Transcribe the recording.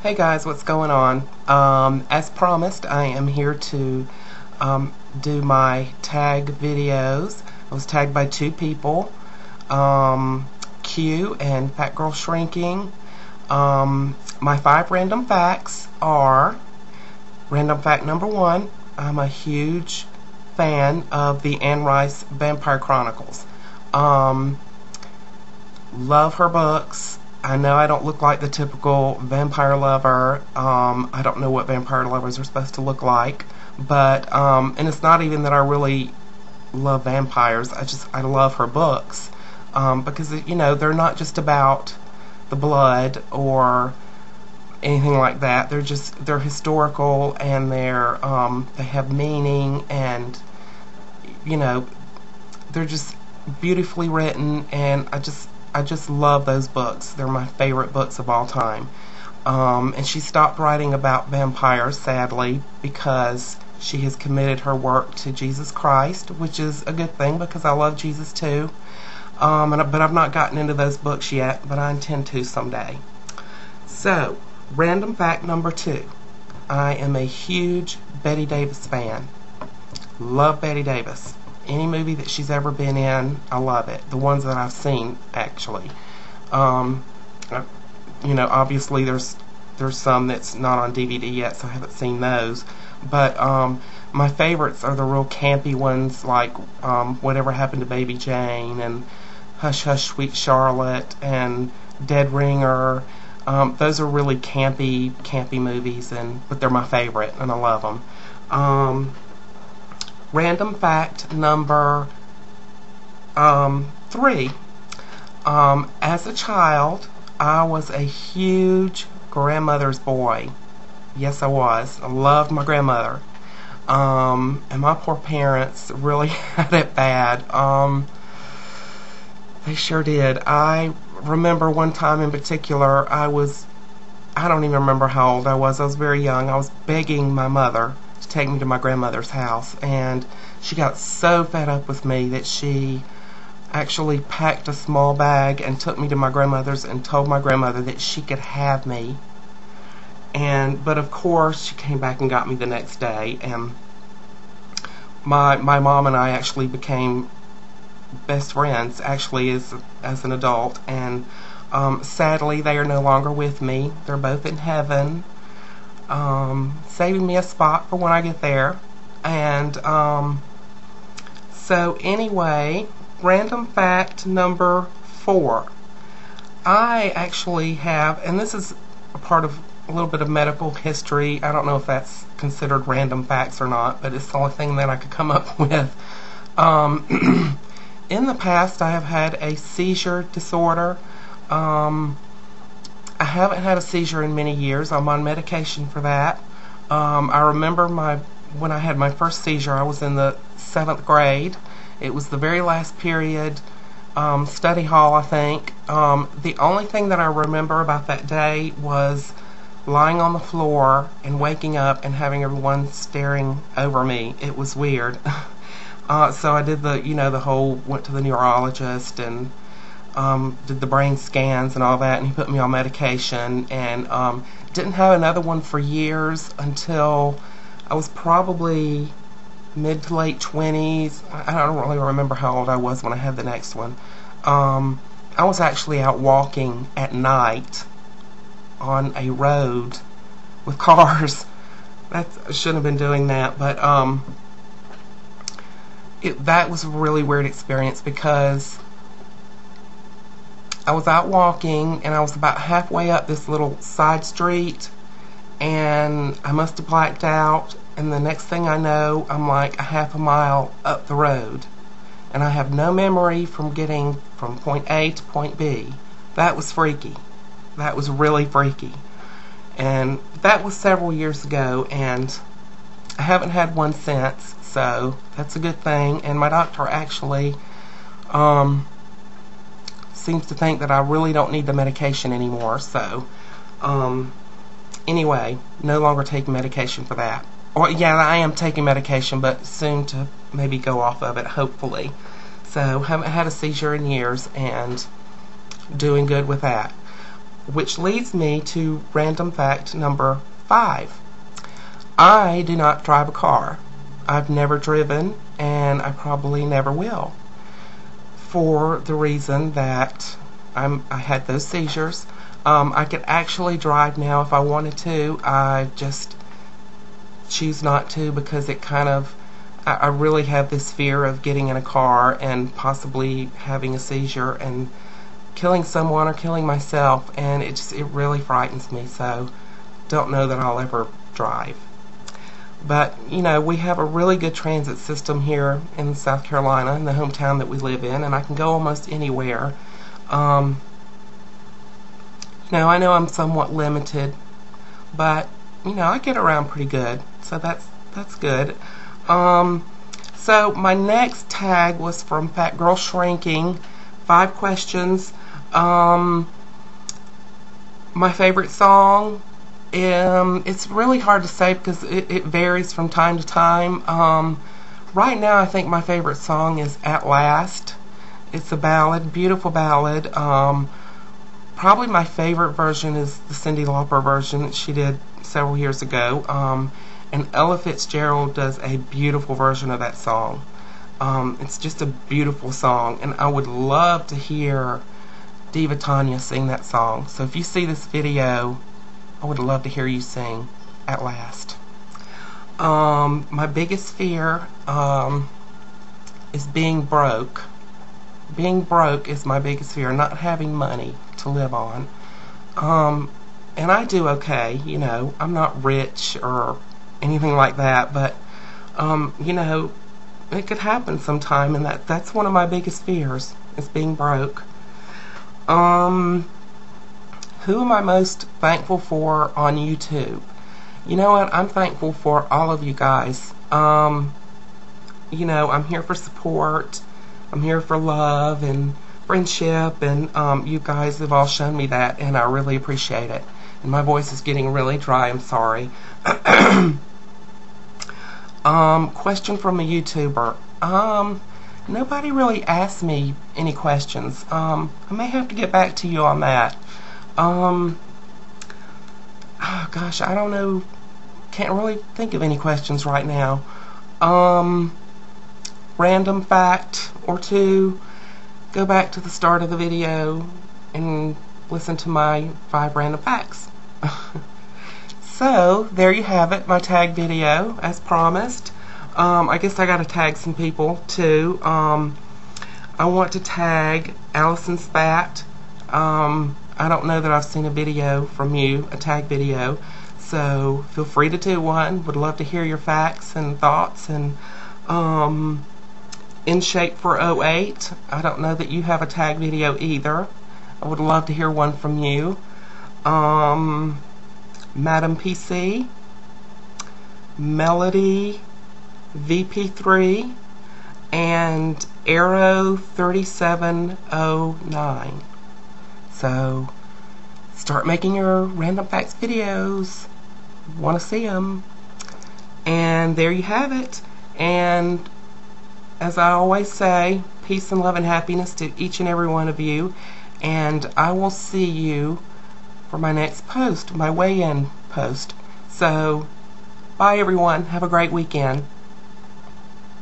Hey guys, what's going on? As promised, I am here to do my tag videos. I was tagged by two people, Q and Fat Girl Shrinking. My 5 random facts are: random fact number 1, I'm a huge fan of the Anne Rice Vampire Chronicles. Love her books. I know I don't look like the typical vampire lover. I don't know what vampire lovers are supposed to look like, but and it's not even that I really love vampires. I love her books because they're not just about the blood or anything like that. They're historical, and they have meaning, and they're just beautifully written, and I just love those books. They're my favorite books of all time. And she stopped writing about vampires, sadly, because she has committed her work to Jesus Christ, which is a good thing because I love Jesus too. But I've not gotten into those books yet, but I intend to someday. So, random fact number 2. I am a huge Bette Davis fan. Love Bette Davis. Any movie that she's ever been in, I love it. The ones that I've seen, actually. Obviously there's some that's not on DVD yet, so I haven't seen those. But my favorites are the real campy ones, like Whatever Happened to Baby Jane, and Hush Hush Sweet Charlotte, and Dead Ringer. Those are really campy movies, but they're my favorite, and I love them. Random fact number 3. As a child, I was a huge grandmother's boy. Yes, I was. I loved my grandmother. And my poor parents really had it bad. They sure did. I remember one time in particular, I don't even remember how old I was. I was very young. I was begging my mother to take me to my grandmother's house, and she got so fed up with me that she actually packed a small bag and took me to my grandmother's and told my grandmother that she could have me. But of course she came back and got me the next day, and my mom and I actually became best friends actually as an adult, and sadly they are no longer with me. They're both in heaven, saving me a spot for when I get there. And so anyway, random fact number 4. I actually have, and this is a part of a little bit of medical history. I don't know if that's considered random facts or not, but it's the only thing that I could come up with. In the past, I have had a seizure disorder. I haven't had a seizure in many years. I'm on medication for that. I remember when I had my first seizure, I was in the 7th grade. It was the very last period, study hall, I think. The only thing that I remember about that day was lying on the floor and waking up and having everyone staring over me. It was weird. So I did went to the neurologist and did the brain scans and all that, and he put me on medication, and didn't have another one for years until I was probably mid to late 20s. I don't really remember how old I was when I had the next one. I was actually out walking at night on a road with cars. I shouldn't have been doing that, but that was a really weird experience because I was out walking and I was about halfway up this little side street, and I must have blacked out, and the next thing I know, I'm like a half a mile up the road, and I have no memory from getting from point A to point B. That was freaky. That was really freaky. And that was several years ago, and I haven't had one since, so that's a good thing. And my doctor actually seems to think that I really don't need the medication anymore, so anyway, no longer taking medication for that. Or yeah, I am taking medication, but soon to maybe go off of it, hopefully. So haven't had a seizure in years, and doing good with that. which leads me to random fact number 5. I do not drive a car. I've never driven, and I probably never will, for the reason that I had those seizures. I could actually drive now if I wanted to. I just choose not to because it kind of, I really have this fear of getting in a car and possibly having a seizure and killing someone or killing myself, and it really frightens me, so don't know that I'll ever drive. But you know, we have a really good transit system here in South Carolina, in the hometown that we live in, and I can go almost anywhere. You know, I know I'm somewhat limited, but you know, I get around pretty good, so that's good. So my next tag was from Fat Girl Shrinking. 5 questions. My favorite song. It's really hard to say because it varies from time to time. Right now, I think my favorite song is "At Last." It's a ballad, beautiful ballad. Probably my favorite version is the Cyndi Lauper version that she did several years ago. And Ella Fitzgerald does a beautiful version of that song. It's just a beautiful song, and I would love to hear Diva Tanya sing that song. So if you see this video, I would love to hear you sing "At Last." My biggest fear is being broke. Being broke is my biggest fear, not having money to live on. And I do okay, you know, I'm not rich or anything like that, but you know, it could happen sometime, and that's one of my biggest fears, is being broke. Who am I most thankful for on YouTube? You know what? I'm thankful for all of you guys. You know, I'm here for support. I'm here for love and friendship, and you guys have all shown me that, and I really appreciate it. And my voice is getting really dry. I'm sorry. Question from a YouTuber. Nobody really asked me any questions. I may have to get back to you on that. Oh gosh, I don't know. Can't really think of any questions right now. Random fact or two. Go back to the start of the video and listen to my 5 random facts. So, there you have it, my tag video, as promised. I guess I gotta tag some people, too. I want to tag allisonsfat. I don't know that I've seen a video from you, a tag video, so feel free to do one. Would love to hear your facts and thoughts. And inshape for 08. I don't know that you have a tag video either. I would love to hear one from you. madamePC, Melody VP3, and Arrow 3709. So start making your random facts videos. Want to see them. And there you have it. And as I always say, peace and love and happiness to each and every one of you. And I will see you for my next post, my weigh-in post. So, bye everyone. Have a great weekend.